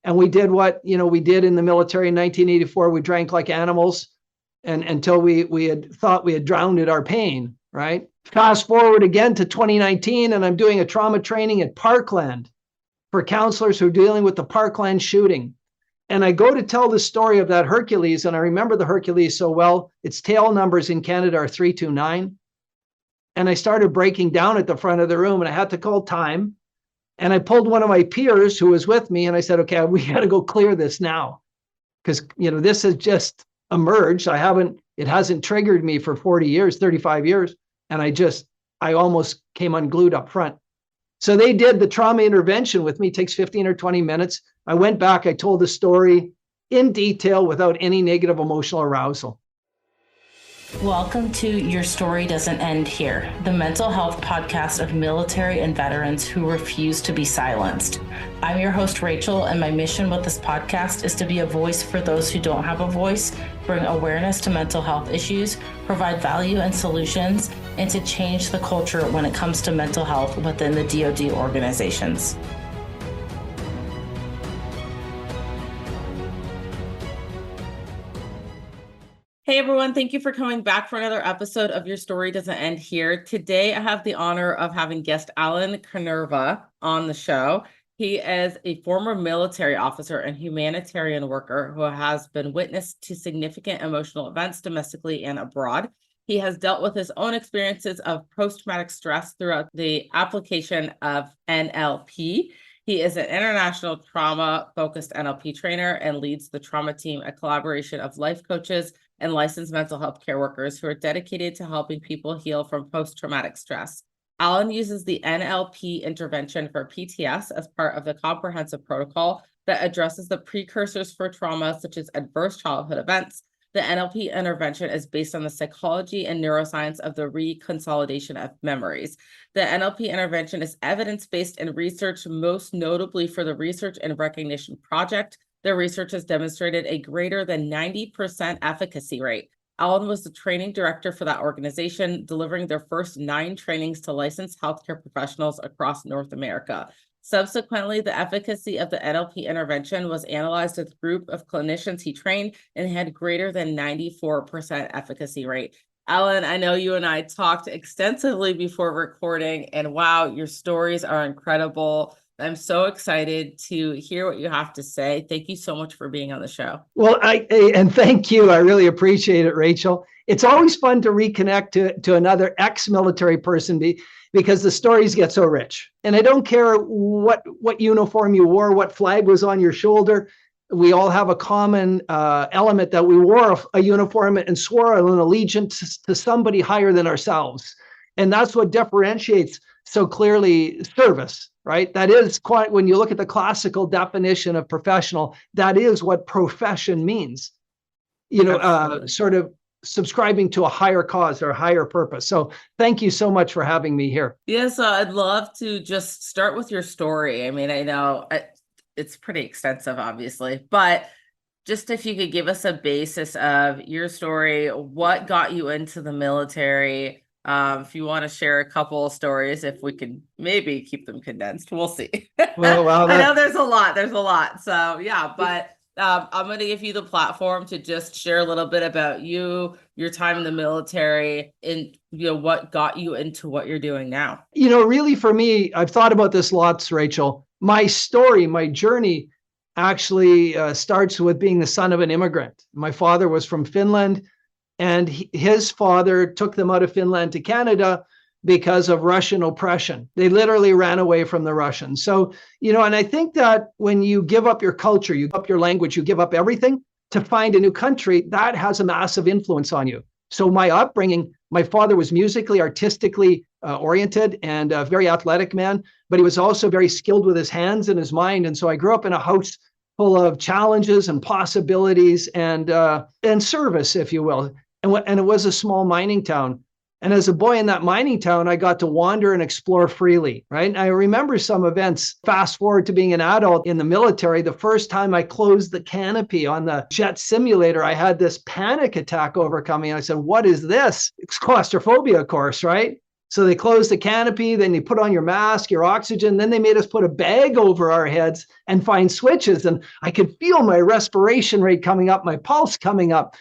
And we did what, we did in the military in 1984. We drank like animals and until we had thought we had drowned our pain, right? Fast forward again to 2019, and I'm doing a trauma training at Parkland for counselors who are dealing with the Parkland shooting. And I go to tell the story of that Hercules, and I remember the Hercules so well. Its tail numbers in Canada are 329. And I started breaking down at the front of the room, and I had to call time. And I pulled one of my peers who was with me, and I said, okay, we got to go clear this now. Because, this has just emerged. It hasn't triggered me for 40 years, 35 years. And I almost came unglued up front. So they did the trauma intervention with me. It takes 15 or 20 minutes. I went back, I told the story in detail without any negative emotional arousal. Welcome to Your Story Doesn't End Here, the mental health podcast of military and veterans who refuse to be silenced. I'm your host, Rachel, and my mission with this podcast is to be a voice for those who don't have a voice, bring awareness to mental health issues, provide value and solutions, and to change the culture when it comes to mental health within the DoD organizations. Hey everyone, thank you for coming back for another episode of Your Story Doesn't End Here. Today I have the honor of having guest Alan Kanerva on the show. He is a former military officer and humanitarian worker who has been witness to significant emotional events domestically and abroad. He has dealt with his own experiences of post-traumatic stress throughout the application of NLP. He is an international trauma-focused NLP trainer and leads the trauma team, a collaboration of life coaches and licensed mental health care workers who are dedicated to helping people heal from post-traumatic stress. Alan uses the NLP intervention for PTS as part of the comprehensive protocol that addresses the precursors for trauma, such as adverse childhood events. The NLP intervention is based on the psychology and neuroscience of the reconsolidation of memories. The NLP intervention is evidence-based and research, most notably for the Research and Recognition Project. Their research has demonstrated a greater than 90% efficacy rate. Alan was the training director for that organization, delivering their first 9 trainings to licensed healthcare professionals across North America. Subsequently, the efficacy of the NLP intervention was analyzed with a group of clinicians he trained and had greater than 94% efficacy rate. Alan, I know you and I talked extensively before recording, and wow, your stories are incredible. I'm so excited to hear what you have to say. Thank you so much for being on the show. Well, and thank you. I really appreciate it, Rachel. It's always fun to reconnect to another ex-military person because the stories get so rich. And I don't care what uniform you wore, what flag was on your shoulder. We all have a common element that we wore a uniform and swore an allegiance to somebody higher than ourselves. And that's what differentiates so clearly service, right? That is quite, when you look at the classical definition of professional, that is what profession means, sort of subscribing to a higher cause or a higher purpose. So thank you so much for having me here. Yes, I'd love to just start with your story. I mean, I know it's pretty extensive, obviously, but just if you could give us a basis of your story, what got you into the military? If you want to share a couple of stories, if we can maybe keep them condensed, we'll see. Well, I know there's a lot. So yeah, but I'm going to give you the platform to just share a little bit about you, your time in the military, and what got you into what you're doing now. Really for me, I've thought about this lots, Rachel. My story, my journey actually starts with being the son of an immigrant. My father was from Finland, and his father took them out of Finland to Canada because of Russian oppression. They literally ran away from the Russians. So, and I think that when you give up your culture, you give up your language, you give up everything to find a new country, that has a massive influence on you. So my upbringing, my father was musically, artistically oriented and a very athletic man, but he was also very skilled with his hands and his mind. And so I grew up in a house full of challenges and possibilities and service, if you will. And it was a small mining town. And as a boy in that mining town, I got to wander and explore freely, right? And I remember some events, fast forward to being an adult in the military. The first time I closed the canopy on the jet simulator, I had this panic attack overcoming. I said, what is this? It's claustrophobia, of course, right? So they closed the canopy, then you put on your mask, your oxygen, then they made us put a bag over our heads and find switches. And I could feel my respiration rate coming up, my pulse coming up.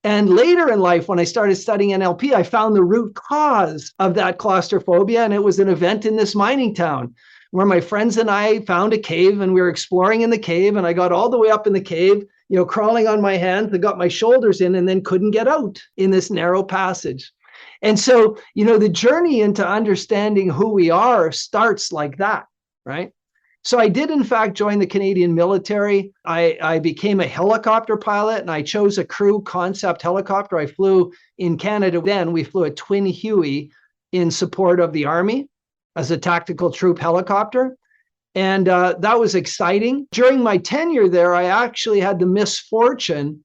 And later in life, when I started studying NLP, I found the root cause of that claustrophobia. And it was an event in this mining town where my friends and I found a cave and we were exploring in the cave. And I got all the way up in the cave, crawling on my hands and got my shoulders in and then couldn't get out in this narrow passage. And so, the journey into understanding who we are starts like that, right? So I did, in fact, join the Canadian military. I became a helicopter pilot, and I chose a crew concept helicopter. I flew in Canada then. We flew a twin Huey in support of the Army as a tactical troop helicopter. And that was exciting. During my tenure there, I actually had the misfortune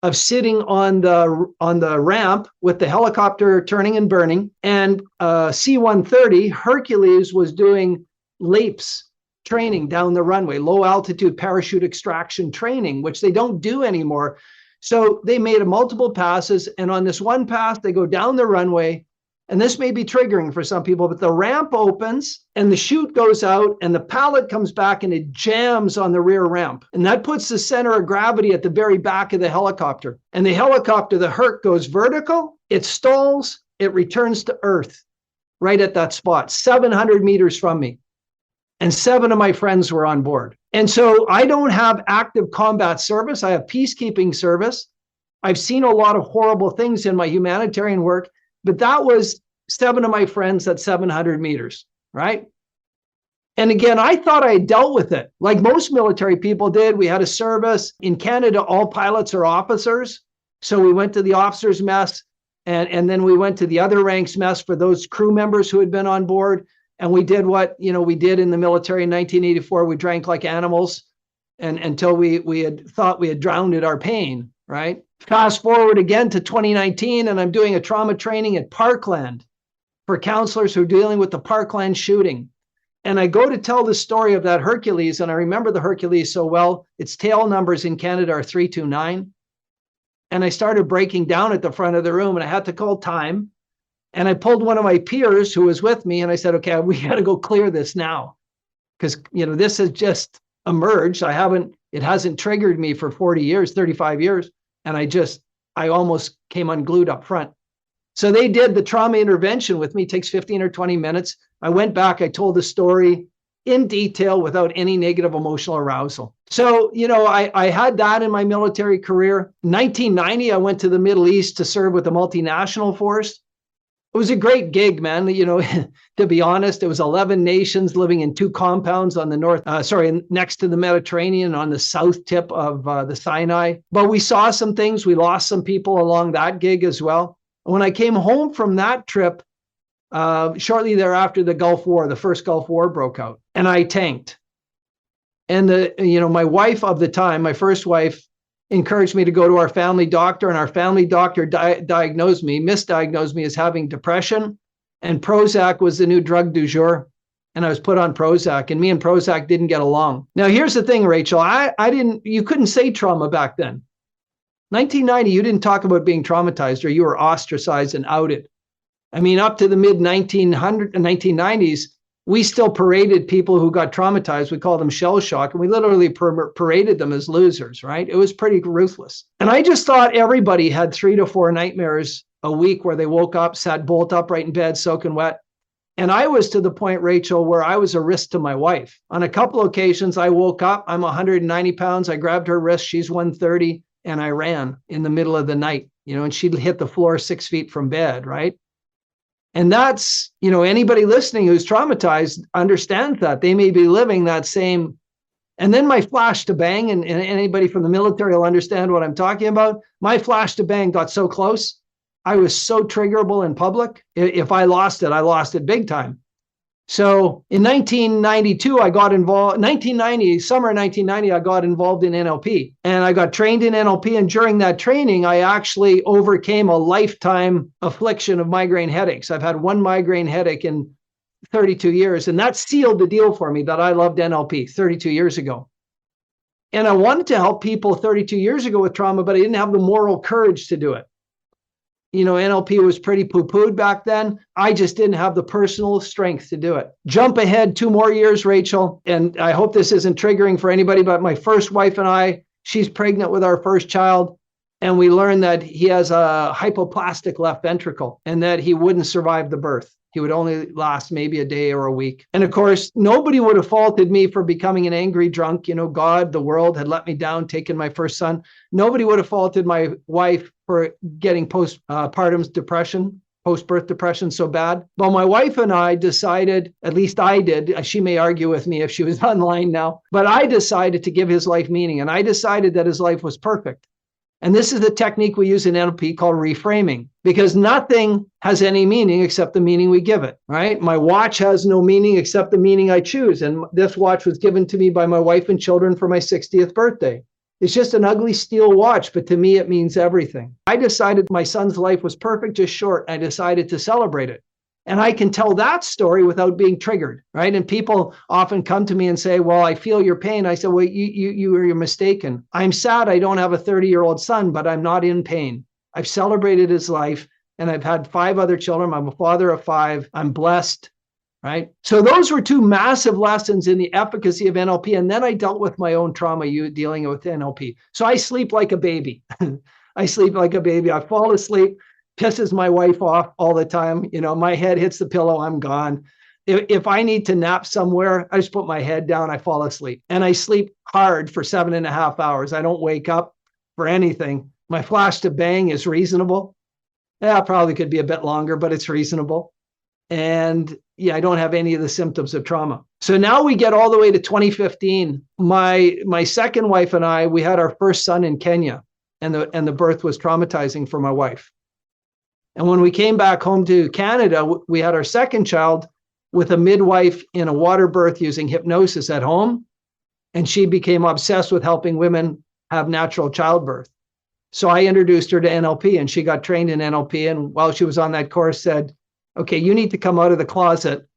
of sitting on the ramp with the helicopter turning and burning, and C-130 Hercules was doing LAPES training down the runway, low altitude parachute extraction training, which they don't do anymore. So they made multiple passes, and on this one pass, they go down the runway, and this may be triggering for some people, but the ramp opens and the chute goes out and the pallet comes back and it jams on the rear ramp. And that puts the center of gravity at the very back of the helicopter. And the helicopter, the Herc, goes vertical, it stalls, it returns to Earth right at that spot, 700 meters from me. And 7 of my friends were on board. And so I don't have active combat service. I have peacekeeping service. I've seen a lot of horrible things in my humanitarian work, but that was 7 of my friends at 700 meters, right? And again, I thought I had dealt with it like most military people did. We had a service. In Canada, all pilots are officers. So we went to the officers' mess, and then we went to the other ranks mess for those crew members who had been on board. And we did what we did in the military in 1984. We drank like animals and until we had thought we had drowned our pain, right? Fast forward again to 2019, and I'm doing a trauma training at Parkland for counselors who are dealing with the Parkland shooting. And I go to tell the story of that Hercules, and I remember the Hercules so well. Its tail numbers in Canada are 329. And I started breaking down at the front of the room, and I had to call time. And I pulled one of my peers who was with me, and I said, okay, we got to go clear this now. Because, this has just emerged. It hasn't triggered me for 40 years, 35 years. And I almost came unglued up front. So they did the trauma intervention with me. It takes 15 or 20 minutes. I went back, I told the story in detail without any negative emotional arousal. So, I had that in my military career. 1990, I went to the Middle East to serve with a multinational force. It was a great gig, man. To be honest, it was 11 nations living in 2 compounds on the next to the Mediterranean on the south tip of the Sinai. But we saw some things. We lost some people along that gig as well. When I came home from that trip, shortly thereafter, the Gulf War, the first Gulf War broke out, and I tanked. And my wife of the time, my first wife, encouraged me to go to our family doctor, and our family doctor misdiagnosed me as having depression, and Prozac was the new drug du jour, and I was put on Prozac, and me and Prozac didn't get along. Now, here's the thing, Rachel, you couldn't say trauma back then. 1990, you didn't talk about being traumatized, or you were ostracized and outed. I mean, up to the mid 1990s, we still paraded people who got traumatized. We called them shell shock, and we literally paraded them as losers, right? It was pretty ruthless. And I just thought everybody had 3 to 4 nightmares a week where they woke up, sat bolt upright in bed, soaking wet. And I was to the point, Rachel, where I was a risk to my wife. On a couple of occasions, I woke up, I'm 190 pounds, I grabbed her wrist, she's 130, and I ran in the middle of the night, and she'd hit the floor 6 feet from bed, right? And that's, anybody listening who's traumatized understands that. They may be living that same. And then my flash to bang, and anybody from the military will understand what I'm talking about. My flash to bang got so close. I was so triggerable in public. If I lost it big time. So in 1992, summer of 1990, I got involved in NLP, and I got trained in NLP. And during that training, I actually overcame a lifetime affliction of migraine headaches. I've had 1 migraine headache in 32 years, and that sealed the deal for me that I loved NLP 32 years ago. And I wanted to help people 32 years ago with trauma, but I didn't have the moral courage to do it. NLP was pretty poo-pooed back then. I just didn't have the personal strength to do it. Jump ahead 2 more years, Rachel, and I hope this isn't triggering for anybody, but my first wife and I, she's pregnant with our first child, and we learned that he has a hypoplastic left ventricle and that he wouldn't survive the birth. He would only last maybe a day or a week. And of course, nobody would have faulted me for becoming an angry drunk. God, the world had let me down, taking my first son. Nobody would have faulted my wife for getting postpartum depression, post-birth depression so bad. But my wife and I decided, at least I did, she may argue with me if she was online now, but I decided to give his life meaning. And I decided that his life was perfect. And this is the technique we use in NLP called reframing, because nothing has any meaning except the meaning we give it, right? My watch has no meaning except the meaning I choose. And this watch was given to me by my wife and children for my 60th birthday. It's just an ugly steel watch, but to me, it means everything. I decided my son's life was perfect, just short. I decided to celebrate it. And I can tell that story without being triggered, right? And people often come to me and say, well, I feel your pain. I said, well, you're mistaken. I'm sad I don't have a 30-year-old son, but I'm not in pain. I've celebrated his life, and I've had 5 other children. I'm a father of 5. I'm blessed, right? So those were 2 massive lessons in the efficacy of NLP. And then I dealt with my own trauma dealing with NLP. So I sleep like a baby. I sleep like a baby. I fall asleep. Pisses my wife off all the time. My head hits the pillow, I'm gone. If I need to nap somewhere, I just put my head down, I fall asleep. And I sleep hard for 7.5 hours. I don't wake up for anything. My flash to bang is reasonable. Yeah, probably could be a bit longer, but it's reasonable. And I don't have any of the symptoms of trauma. So now we get all the way to 2015. My second wife and I, we had our first son in Kenya, and the birth was traumatizing for my wife. And when we came back home to Canada, we had our second child with a midwife in a water birth using hypnosis at home. And she became obsessed with helping women have natural childbirth. So I introduced her to NLP, and she got trained in NLP. And while she was on that course, said, okay, you need to come out of the closet.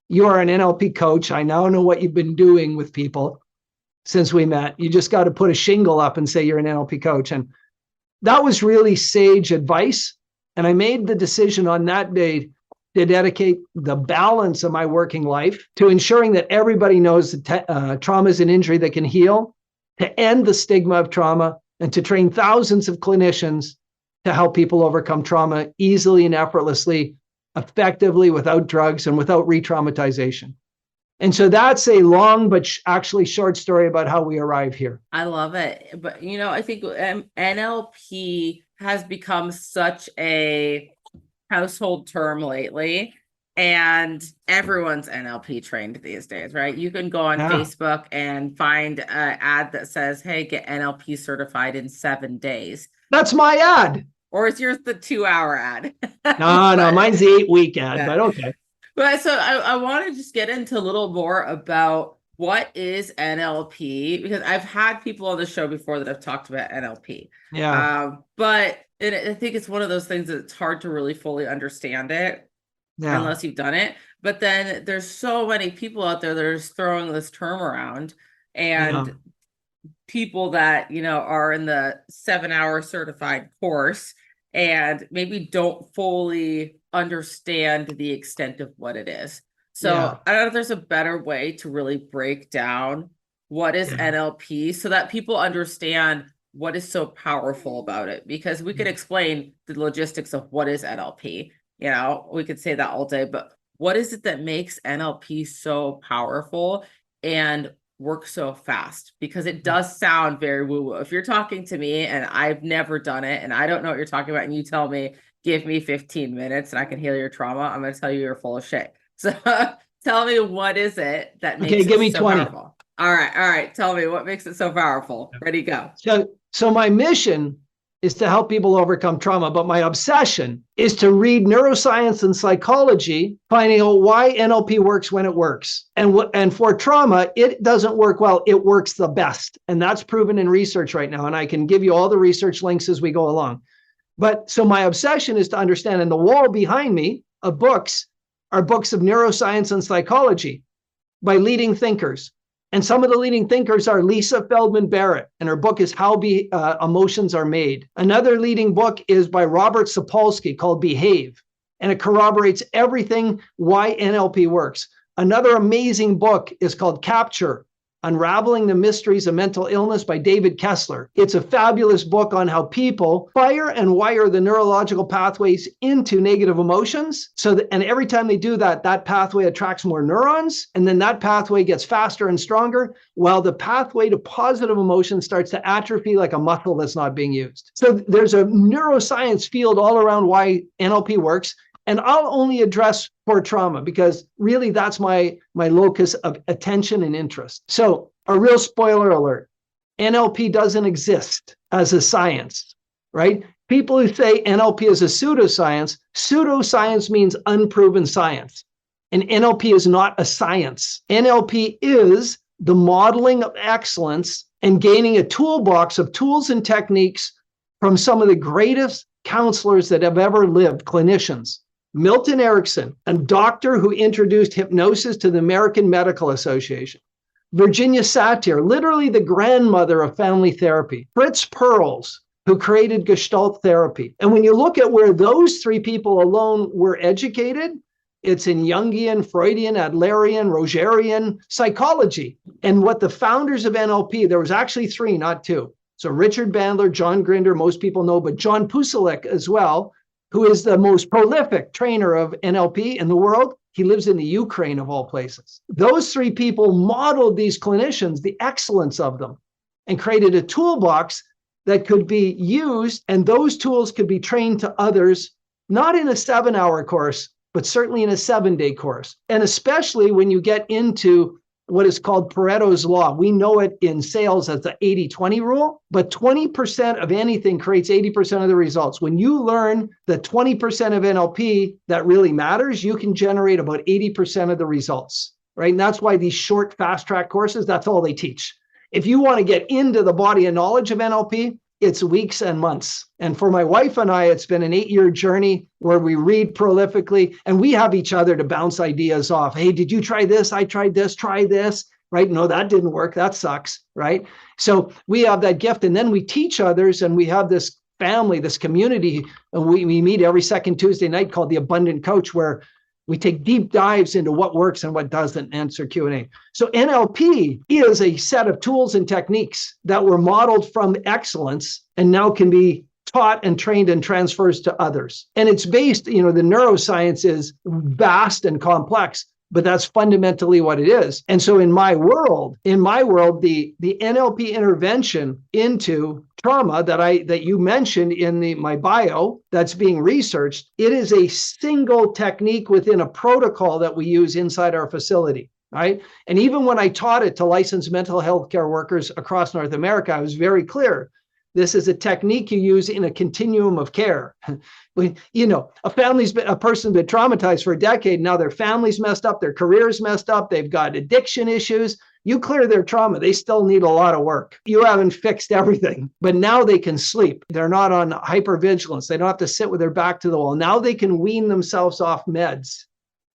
You are an NLP coach. I now know what you've been doing with people since we met. You just got to put a shingle up and say you're an NLP coach. And that was really sage advice. And I made the decision on that day to dedicate the balance of my working life to ensuring that everybody knows that trauma is an injury that can heal, to end the stigma of trauma, and to train thousands of clinicians to help people overcome trauma easily and effortlessly, effectively, without drugs and without re-traumatization. And so that's a long but actually short story about how we arrive here. I love it. But, I think NLP has become such a household term lately, and everyone's NLP trained these days, right? You can go on Facebook and find an ad that says, hey, get NLP certified in 7 days. That's my ad. Or is yours the 2-hour ad? No, mine's the 8-week ad, but okay. But so I want to just get into a little more about what is NLP, because I've had people on the show before that have talked about NLP. Yeah. But I think it's one of those things that it's hard to really fully understand it unless you've done it. But then there's so many people out there that are just throwing this term around, and people that, are in the 7-hour certified course and maybe don't fully understand the extent of what it is. So I don't know if there's a better way to really break down what is NLP so that people understand what is so powerful about it, because we could explain the logistics of what is NLP. We could say that all day, but what is it that makes NLP so powerful and work so fast? Because it does sound very woo-woo. If you're talking to me and I've never done it and I don't know what you're talking about, and you tell me, give me 15 minutes and I can heal your trauma, I'm going to tell you you're full of shit. So tell me, what is it that makes it give me so 20. powerful? All right. Tell me what makes it so powerful. Ready, go. So my mission is to help people overcome trauma, but my obsession is to read neuroscience and psychology, finding out why NLP works when it works. And for trauma, it doesn't work well, it works the best. And that's proven in research right now. And I can give you all the research links as we go along. But so my obsession is to understand, and the wall behind me of books are books of neuroscience and psychology by leading thinkers. And some of the leading thinkers are Lisa Feldman Barrett, and her book is How Emotions Are Made. Another leading book is by Robert Sapolsky called Behave, and it corroborates everything why NLP works. Another amazing book is called Capture, Unraveling the Mysteries of Mental Illness by David Kessler. It's a fabulous book on how people fire and wire the neurological pathways into negative emotions. And every time they do that, that pathway attracts more neurons, and then that pathway gets faster and stronger, while the pathway to positive emotion starts to atrophy like a muscle that's not being used. So there's a neuroscience field all around why NLP works. And I'll only address for trauma because really that's my locus of attention and interest. So a real spoiler alert, NLP doesn't exist as a science, right? People who say NLP is a pseudoscience means unproven science. And NLP is not a science. NLP is the modeling of excellence and gaining a toolbox of tools and techniques from some of the greatest counselors that have ever lived, clinicians. Milton Erickson, a doctor who introduced hypnosis to the American Medical Association. Virginia Satir, literally the grandmother of family therapy. Fritz Perls, who created Gestalt therapy. And when you look at where those three people alone were educated, it's in Jungian, Freudian, Adlerian, Rogerian psychology. And what the founders of NLP, there was actually three, not two. So Richard Bandler, John Grinder, most people know, but John Pucelik as well, who is the most prolific trainer of NLP in the world. He lives in the Ukraine of all places. Those three people modeled these clinicians, the excellence of them, and created a toolbox that could be used, and those tools could be trained to others, not in a 7-hour course, but certainly in a 7-day course. And especially when you get into what is called Pareto's Law. We know it in sales as the 80-20 rule, but 20% of anything creates 80% of the results. When you learn the 20% of NLP that really matters, you can generate about 80% of the results, right? And that's why these short fast track courses, that's all they teach. If you want to get into the body of knowledge of NLP, it's weeks and months. And for my wife and I, it's been an 8-year journey where we read prolifically and we have each other to bounce ideas off. Hey, did you try this? I tried this, try this, right? No, that didn't work. That sucks, right? So we have that gift, and then we teach others, and we have this family, this community, and we meet every second Tuesday night called the Abundant Coach, where we take deep dives into what works and what doesn't, and answer Q&A. So NLP is a set of tools and techniques that were modeled from excellence and now can be taught and trained and transfers to others. And it's based, the neuroscience is vast and complex, but that's fundamentally what it is. And so in my world, the NLP intervention into trauma that you mentioned in my bio that's being researched, it is a single technique within a protocol that we use inside our facility, right? And even when I taught it to licensed mental health care workers across North America, I was very clear. This is a technique you use in a continuum of care. A person's been traumatized for a decade. Now their family's messed up, their career's messed up, they've got addiction issues. You clear their trauma, they still need a lot of work. You haven't fixed everything, but now they can sleep. They're not on hypervigilance. They don't have to sit with their back to the wall. Now they can wean themselves off meds.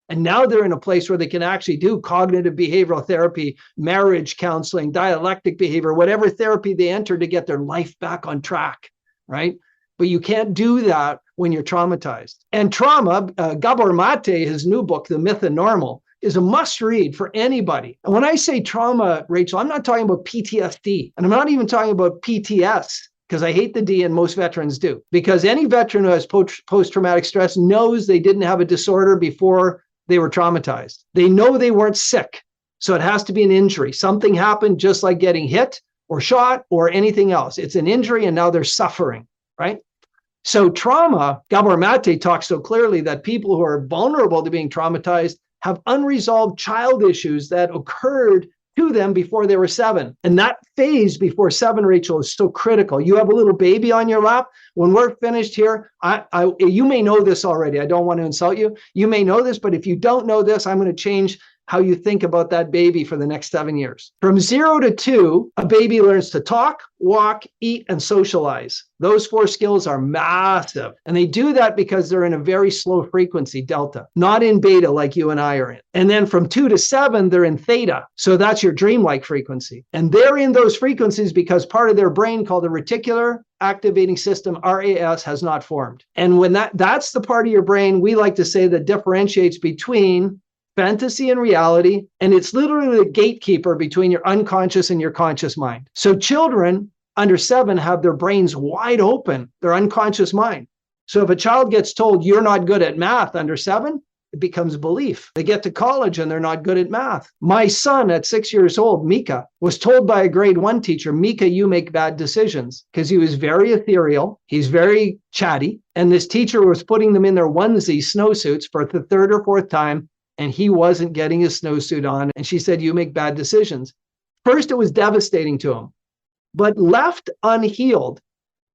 And now they're in a place where they can actually do cognitive behavioral therapy, marriage counseling, dialectic behavior, whatever therapy they enter to get their life back on track, right? But you can't do that when you're traumatized. And trauma, Gabor Mate, his new book, The Myth and Normal, is a must read for anybody. And when I say trauma, Rachel, I'm not talking about PTSD, and I'm not even talking about PTS, because I hate the D, and most veterans do. Because any veteran who has post-traumatic stress knows they didn't have a disorder before they were traumatized. They know they weren't sick. So it has to be an injury. Something happened, just like getting hit or shot or anything else. It's an injury, and now they're suffering, right? So trauma, Gabor Mate talks so clearly that people who are vulnerable to being traumatized have unresolved child issues that occurred to them before they were 7. And that phase before 7, Rachel, is so critical. You have a little baby on your lap. When we're finished here, you may know this already. I don't want to insult you. You may know this, but if you don't know this, I'm going to change how you think about that baby for the next 7 years. From 0 to 2, a baby learns to talk, walk, eat, and socialize. Those 4 skills are massive. And they do that because they're in a very slow frequency, delta, not in beta like you and I are in. And then from 2 to 7, they're in theta. So that's your dreamlike frequency. And they're in those frequencies because part of their brain called the reticular activating system, RAS, has not formed. And when that's the part of your brain we like to say that differentiates between fantasy and reality, and it's literally the gatekeeper between your unconscious and your conscious mind. So children under 7 have their brains wide open, their unconscious mind. So if a child gets told you're not good at math under 7, it becomes belief. They get to college and they're not good at math. My son at 6 years old, Mika, was told by a grade 1 teacher, Mika, you make bad decisions, because he was very ethereal. He's very chatty. And this teacher was putting them in their onesie snowsuits for the 3rd or 4th time, and he wasn't getting his snowsuit on. And she said, you make bad decisions. First, it was devastating to him, but left unhealed,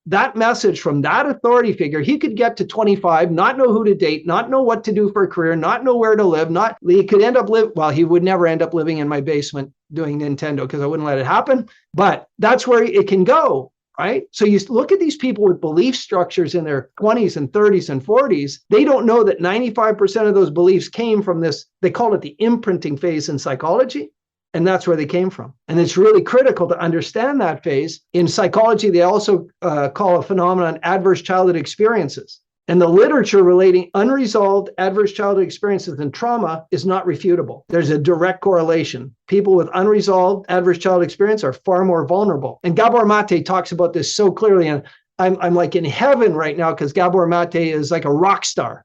that message from that authority figure, he could get to 25, not know who to date, not know what to do for a career, not know where to live, he could end up he would never end up living in my basement doing Nintendo because I wouldn't let it happen. But that's where it can go, right? So you look at these people with belief structures in their 20s and 30s and 40s, they don't know that 95% of those beliefs came from this, they call it the imprinting phase in psychology. And that's where they came from. And it's really critical to understand that phase. In psychology, they also call a phenomenon adverse childhood experiences. And the literature relating unresolved adverse childhood experiences and trauma is not refutable. There's a direct correlation. People with unresolved adverse childhood experience are far more vulnerable. And Gabor Mate talks about this so clearly. And I'm like in heaven right now because Gabor Mate is like a rock star.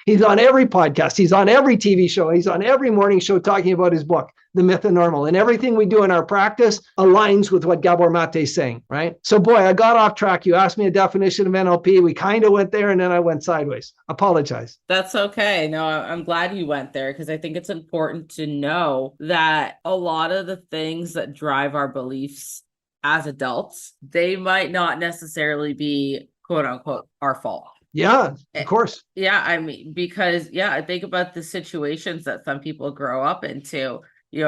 He's on every podcast. He's on every TV show. He's on every morning show talking about his book, The Myth of Normal. And everything we do in our practice aligns with what Gabor Mate is saying, right? So boy, I got off track. You asked me a definition of NLP. We kind of went there and then I went sideways. Apologize. That's okay. No, I'm glad you went there because I think it's important to know that a lot of the things that drive our beliefs as adults, they might not necessarily be quote unquote our fault. Yeah, of course. Yeah, I mean, because I think about the situations that some people grow up into,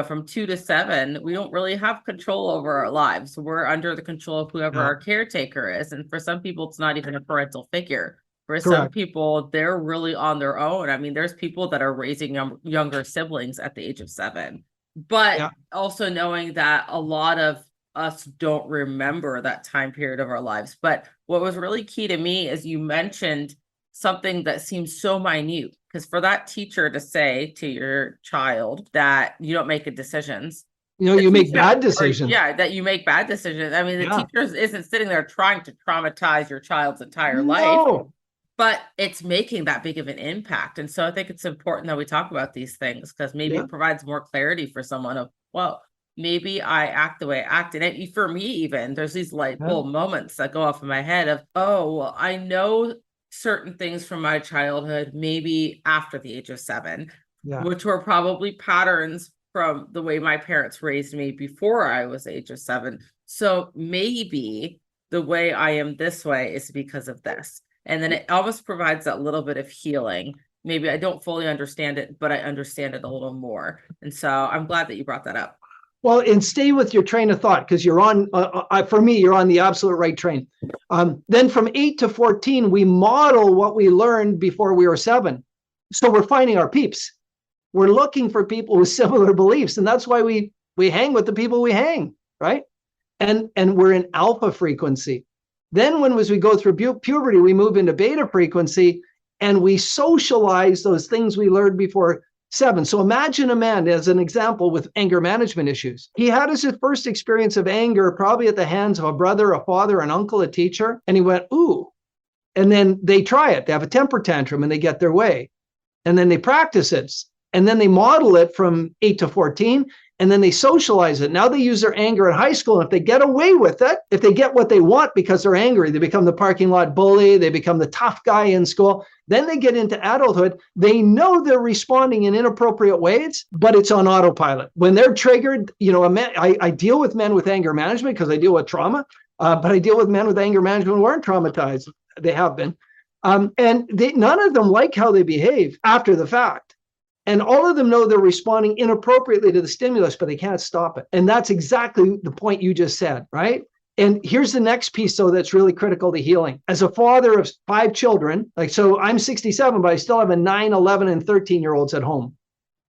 from 2 to 7, we don't really have control over our lives. We're under the control of whoever our caretaker is. And for some people, it's not even a parental figure. For some people, they're really on their own. I mean, there's people that are raising younger siblings at the age of 7, but also knowing that a lot of us don't remember that time period of our lives. But what was really key to me is you mentioned something that seems so minute, because for that teacher to say to your child that you don't make decisions, you make bad decisions. That you make bad decisions. I mean, the teacher isn't sitting there trying to traumatize your child's entire life, but it's making that big of an impact. And so I think it's important that we talk about these things because maybe it provides more clarity for someone of, well, maybe I act the way I act. And for me, even there's these light bulb moments that go off in my head of, oh, well, I know certain things from my childhood, maybe after the age of 7, which were probably patterns from the way my parents raised me before I was age of 7. So maybe the way I am this way is because of this. And then it almost provides that little bit of healing. Maybe I don't fully understand it, but I understand it a little more. And so I'm glad that you brought that up. Well, and stay with your train of thought because you're on, for me, you're on the absolute right train. Then from 8 to 14, we model what we learned before we were 7. So we're finding our peeps. We're looking for people with similar beliefs. And that's why we hang with the people we hang, right? And we're in alpha frequency. Then as we go through puberty, we move into beta frequency and we socialize those things we learned before 7. So imagine a man, as an example, with anger management issues. He had his first experience of anger probably at the hands of a brother, a father, an uncle, a teacher. And he went, ooh. And then they try it. They have a temper tantrum and they get their way. And then they practice it. And then they model it from 8 to 14. And then they socialize it. Now they use their anger in high school. And if they get away with it, if they get what they want because they're angry, they become the parking lot bully, they become the tough guy in school. Then they get into adulthood. They know they're responding in inappropriate ways, but it's on autopilot. When they're triggered, I deal with men with anger management because I deal with trauma, but I deal with men with anger management who aren't traumatized. They have been. And none of them like how they behave after the fact. And all of them know they're responding inappropriately to the stimulus, but they can't stop it. And that's exactly the point you just said, right? And here's the next piece, though, that's really critical to healing. As a father of 5 children, so I'm 67, but I still have a 9, 11, and 13-year-olds at home.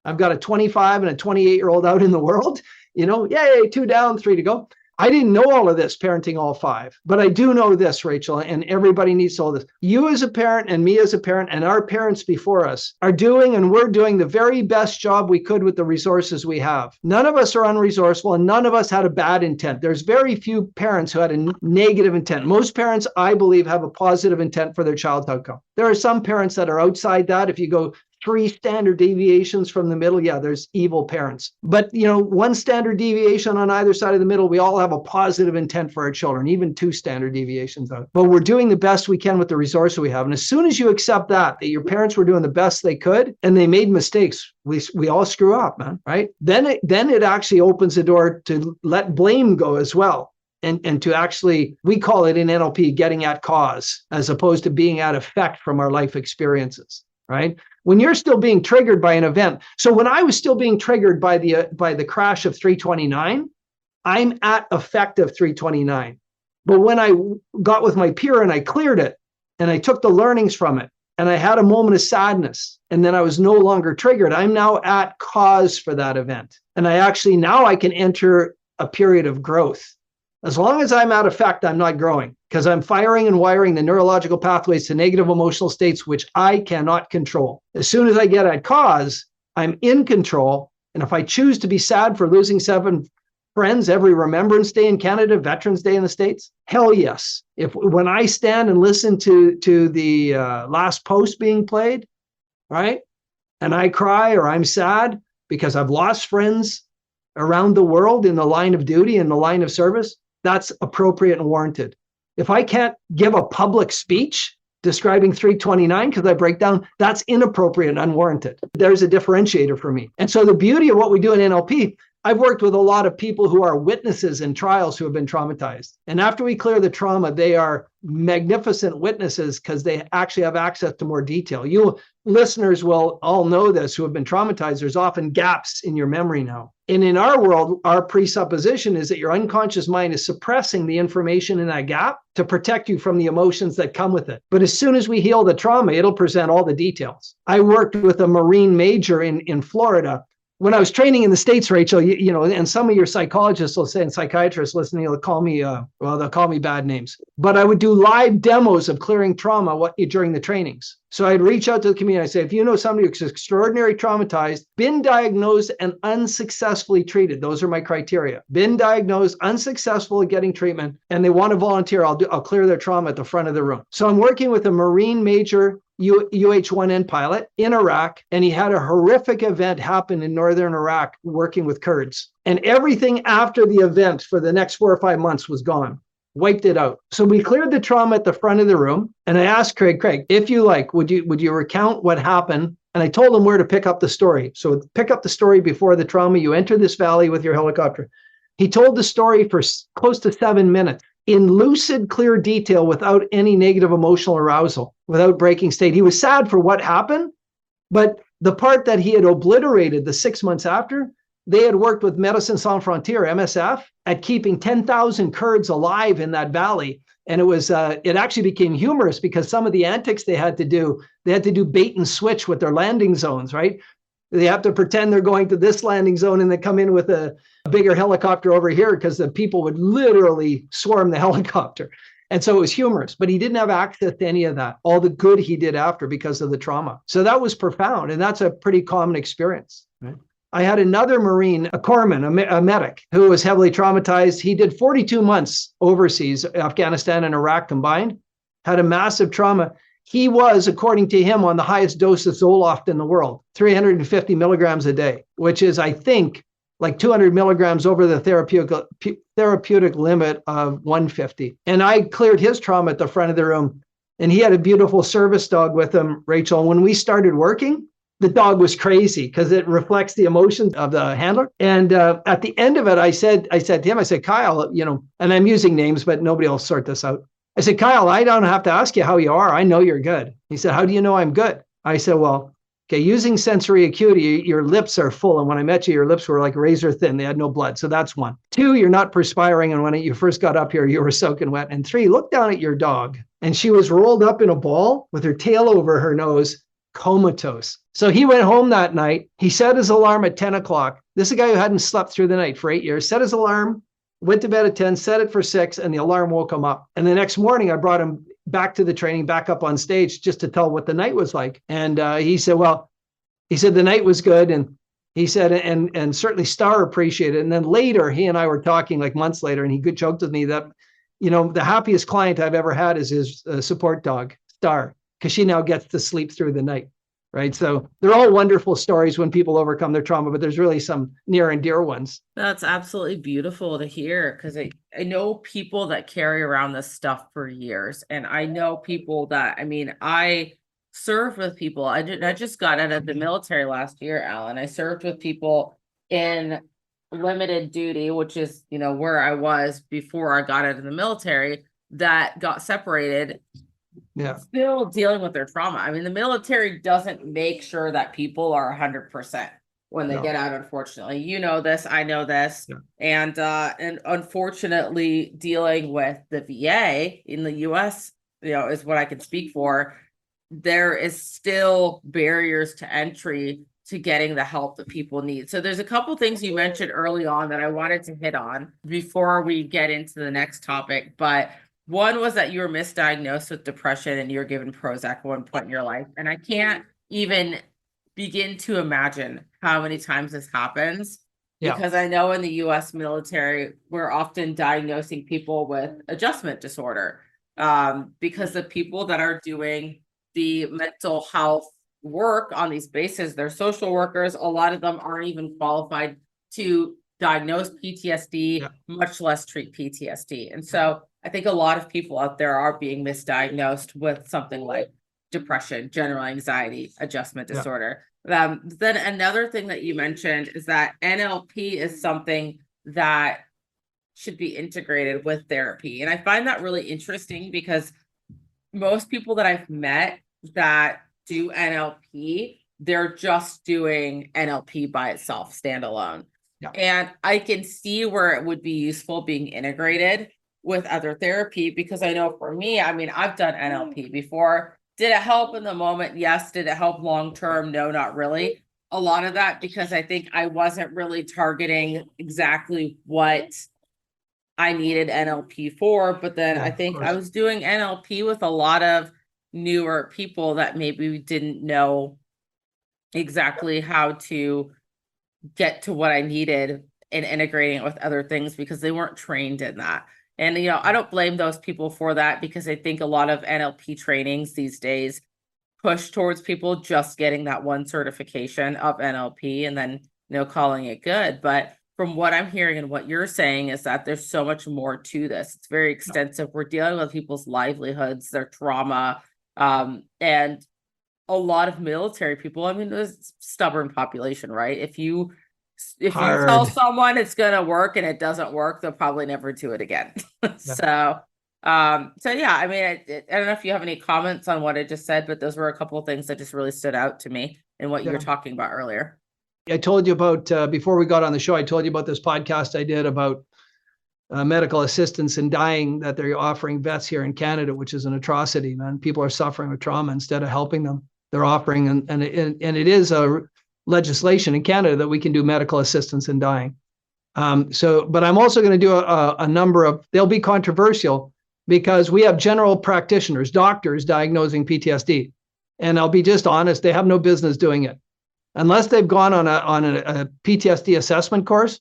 I've got a 25 and a 28-year-old out in the world, yay, 2 down, 3 to go. I didn't know all of this parenting all 5, but I do know this, Rachel, and everybody needs to know this. You as a parent and me as a parent and our parents before us are doing, and we're doing the very best job we could with the resources we have. None of us are unresourceful and none of us had a bad intent. There's very few parents who had a negative intent. Most parents, I believe, have a positive intent for their child's outcome. There are some parents that are outside that. If you go 3 standard deviations from the middle, there's evil parents. But, 1 standard deviation on either side of the middle, we all have a positive intent for our children, even 2 standard deviations out. But we're doing the best we can with the resources we have. And as soon as you accept that your parents were doing the best they could and they made mistakes, we all screw up, man, right? Then it actually opens the door to let blame go as well. And to actually, we call it in NLP, getting at cause, as opposed to being at effect from our life experiences, right? When you're still being triggered by an event. So when I was still being triggered by the crash of 329, I'm at effect of 329. But when I got with my peer and I cleared it and I took the learnings from it and I had a moment of sadness and then I was no longer triggered, I'm now at cause for that event. And now I can enter a period of growth. As long as I'm at effect, I'm not growing because I'm firing and wiring the neurological pathways to negative emotional states, which I cannot control. As soon as I get at cause, I'm in control. And if I choose to be sad for losing 7 friends every Remembrance Day in Canada, Veterans Day in the States, hell yes. When I stand and listen to the last post being played, right, and I cry or I'm sad because I've lost friends around the world in the line of duty and the line of service, that's appropriate and warranted. If I can't give a public speech describing 329 because I break down, that's inappropriate and unwarranted. There's a differentiator for me. And so the beauty of what we do in NLP, I've worked with a lot of people who are witnesses in trials who have been traumatized. And after we clear the trauma, they are magnificent witnesses because they actually have access to more detail. You listeners will all know this who have been traumatized. There's often gaps in your memory now. And in our world, our presupposition is that your unconscious mind is suppressing the information in that gap to protect you from the emotions that come with it. But as soon as we heal the trauma, it'll present all the details. I worked with a Marine major in Florida. When I was training in the States, Rachel, and some of your psychologists will say, and psychiatrists listening, they'll call me bad names. But I would do live demos of clearing trauma during the trainings. So I'd reach out to the community. I'd say, if you know somebody who's extraordinarily traumatized, been diagnosed and unsuccessfully treated, those are my criteria. Been diagnosed, unsuccessful at getting treatment, and they want to volunteer, I'll clear their trauma at the front of the room. So I'm working with a Marine major UH-1N pilot in Iraq, and he had a horrific event happen in northern Iraq working with Kurds. And everything after the event for the next 4 or 5 months was gone, wiped it out. So we cleared the trauma at the front of the room, and I asked Craig, if you like, would you recount what happened? And I told him where to pick up the story. So pick up the story before the trauma. You enter this valley with your helicopter. He told the story for close to 7 minutes. In lucid, clear detail without any negative emotional arousal, without breaking state. He was sad for what happened, but the part that he had obliterated the 6 months after, they had worked with Médecins Sans Frontières, MSF, at keeping 10,000 Kurds alive in that valley. And it actually became humorous because some of the antics they had to do bait and switch with their landing zones, right? They have to pretend they're going to this landing zone and they come in with a bigger helicopter over here because the people would literally swarm the helicopter. And so it was humorous, but he didn't have access to any of that, all the good he did after because of the trauma. So that was profound. And that's a pretty common experience. Right? I had another Marine, a corpsman, a medic, who was heavily traumatized. He did 42 months overseas, Afghanistan and Iraq combined, had a massive trauma. He was, according to him, on the highest dose of Zoloft in the world, 350 milligrams a day, which is, I think, like 200 milligrams over the therapeutic limit of 150. And I cleared his trauma at the front of the room. And he had a beautiful service dog with him, Rachel. When we started working, the dog was crazy because it reflects the emotions of the handler. And at the end of it, I said to him, Kyle, and I'm using names, but nobody will sort this out. I said, Kyle, I don't have to ask you how you are. I know you're good. He said, how do you know I'm good? I said, well, Okay, using sensory acuity, your lips are full. And when I met you, your lips were like razor thin. They had no blood. So that's one. Two, you're not perspiring. And when you first got up here, you were soaking wet. And three, look down at your dog. And she was rolled up in a ball with her tail over her nose, comatose. So he went home that night. He set his alarm at 10 o'clock. This is a guy who hadn't slept through the night for 8 years, set his alarm, went to bed at 10, set it for 6, and the alarm woke him up. And the next morning, I brought him back to the training, back up on stage just to tell what the night was like. And he said, the night was good. And he said, and certainly Star appreciated it. And then later, he and I were talking like months later, and he joked with me that, the happiest client I've ever had is his support dog, Star, because she now gets to sleep through the night. Right. So they're all wonderful stories when people overcome their trauma, but there's really some near and dear ones. That's absolutely beautiful to hear, because I know people that carry around this stuff for years. And I know people that, I served with people. I just got out of the military last year, Alan. I served with people in limited duty, which is, where I was before I got out of the military, that got separated. Yeah, still dealing with their trauma. The military doesn't make sure that people are 100% when they get out, unfortunately. You know this, I know this. Yeah. And unfortunately, dealing with the VA in the US, is what I can speak for. There is still barriers to entry to getting the help that people need. So there's a couple things you mentioned early on that I wanted to hit on before we get into the next topic. But one was that you were misdiagnosed with depression and you were given Prozac at one point in your life. And I can't even begin to imagine how many times this happens. Yeah. Because I know in the US military, we're often diagnosing people with adjustment disorder, because the people that are doing the mental health work on these bases, they're social workers. A lot of them aren't even qualified to diagnose PTSD, much less treat PTSD. And so I think a lot of people out there are being misdiagnosed with something like depression, general anxiety, adjustment disorder. Then another thing that you mentioned is that NLP is something that should be integrated with therapy. And I find that really interesting, because most people that I've met that do NLP, they're just doing NLP by itself, standalone. Yeah. And I can see where it would be useful being integrated with other therapy, because I know for me, I've done NLP before. Did it help in the moment? Yes. Did it help long-term? No, not really. A lot of that because I think I wasn't really targeting exactly what I needed NLP for. But then I think I was doing NLP with a lot of newer people that maybe didn't know exactly how to get to what I needed and integrating it with other things, because they weren't trained in that. And, I don't blame those people for that, because I think a lot of NLP trainings these days push towards people just getting that one certification of NLP and then, calling it good. But from what I'm hearing and what you're saying is that there's so much more to this. It's very extensive. We're dealing with people's livelihoods, their trauma, and a lot of military people. There's a stubborn population, right? If you tell someone it's going to work and it doesn't work, they'll probably never do it again. So I don't know if you have any comments on what I just said, but those were a couple of things that just really stood out to me and what you were talking about earlier. I told you about, before we got on the show, I told you about this podcast I did about medical assistance in dying that they're offering vets here in Canada, which is an atrocity, man. People are suffering with trauma. Instead of helping them, they're offering, and it is a legislation in Canada that we can do medical assistance in dying. But I'm also going to do a number of, they'll be controversial, because we have general practitioners, doctors diagnosing PTSD. And I'll be just honest, they have no business doing it. Unless they've gone on a PTSD assessment course,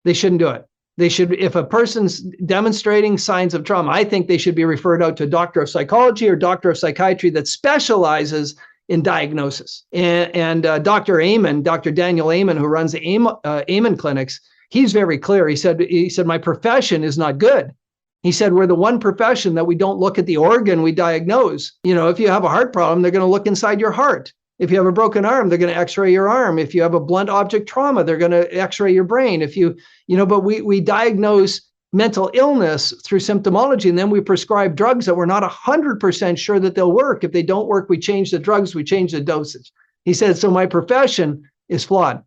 they shouldn't do it. They should, if a person's demonstrating signs of trauma, I think they should be referred out to a doctor of psychology or doctor of psychiatry that specializes in diagnosis. And Dr. Daniel Amen, who runs the Amen clinics, he's very clear. He said, my profession is not good. He said, we're the one profession that we don't look at the organ we diagnose. If you have a heart problem, they're going to look inside your heart. If you have a broken arm, they're going to x-ray your arm. If you have a blunt object trauma, they're going to x-ray your brain. But we diagnose mental illness through symptomology, and then we prescribe drugs that we're not 100% sure that they'll work. If they don't work, we change the drugs, we change the dosage. He said, so my profession is flawed.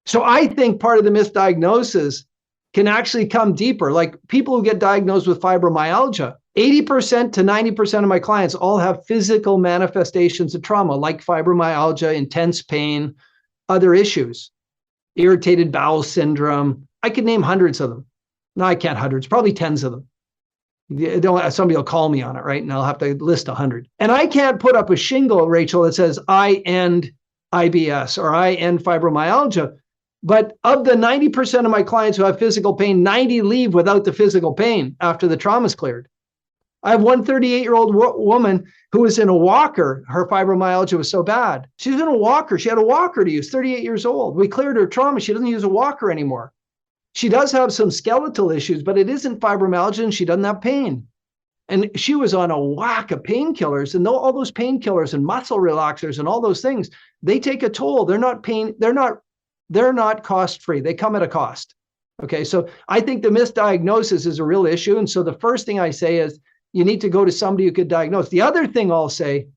So I think part of the misdiagnosis can actually come deeper. Like people who get diagnosed with fibromyalgia, 80% to 90% of my clients all have physical manifestations of trauma, like fibromyalgia, intense pain, other issues, irritated bowel syndrome. I could name hundreds of them. No, I can't hundreds, probably tens of them. Somebody will call me on it, right? And I'll have to list 100. And I can't put up a shingle, Rachel, that says I end IBS or I end fibromyalgia. But of the 90% of my clients who have physical pain, 90 leave without the physical pain after the trauma's cleared. I have one 38-year-old woman who was in a walker. Her fibromyalgia was so bad. She was in a walker. She had a walker to use, 38 years old. We cleared her trauma. She doesn't use a walker anymore. She does have some skeletal issues, but it isn't fibromyalgia and she doesn't have pain. And she was on a whack of painkillers, and all those painkillers and muscle relaxers and all those things, they take a toll. They're not cost-free. They come at a cost. Okay, so I think the misdiagnosis is a real issue. And so the first thing I say is you need to go to somebody who could diagnose. The other thing I'll say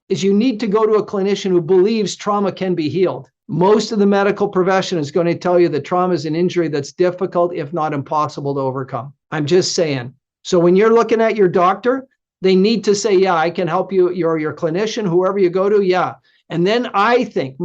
is you need to go to a clinician who believes trauma can be healed. Most of the medical profession is going to tell you that trauma is an injury that's difficult, if not impossible, to overcome. I'm just saying. So when you're looking at your doctor, they need to say, yeah, I can help you. You're your clinician, whoever you go to, yeah. And then I think,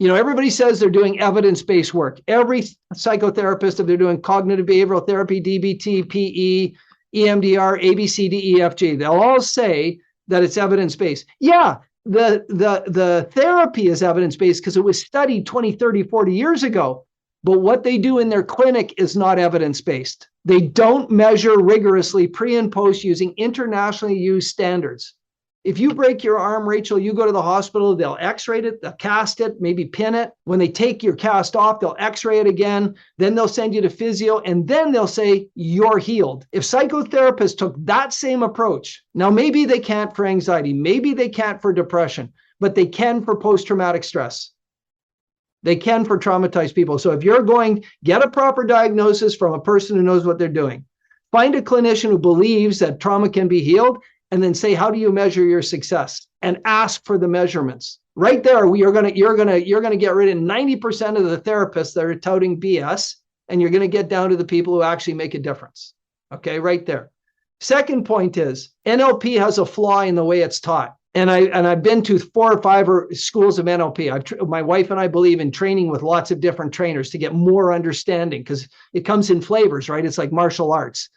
everybody says they're doing evidence-based work. Every psychotherapist, if they're doing cognitive behavioral therapy, DBT, PE, EMDR, ABCDEFG, they'll all say that it's evidence-based. Yeah, the therapy is evidence-based because it was studied 20, 30, 40 years ago. But what they do in their clinic is not evidence-based. They don't measure rigorously pre and post using internationally used standards. If you break your arm, Rachel, you go to the hospital, they'll x-ray it, they'll cast it, maybe pin it. When they take your cast off, they'll x-ray it again. Then they'll send you to physio, and then they'll say, you're healed. If psychotherapists took that same approach, now maybe they can't for anxiety, maybe they can't for depression, but they can for post-traumatic stress. They can for traumatized people. So if you're going, get a proper diagnosis from a person who knows what they're doing. Find a clinician who believes that trauma can be healed, and then say, how do you measure your success? And ask for the measurements. Right there, you're gonna get rid of 90% of the therapists that are touting BS, and you're gonna get down to the people who actually make a difference. Okay, right there. Second point is NLP has a flaw in the way it's taught. And I've been to 4 or 5 schools of NLP. My wife and I believe in training with lots of different trainers to get more understanding, because it comes in flavors, right? It's like martial arts.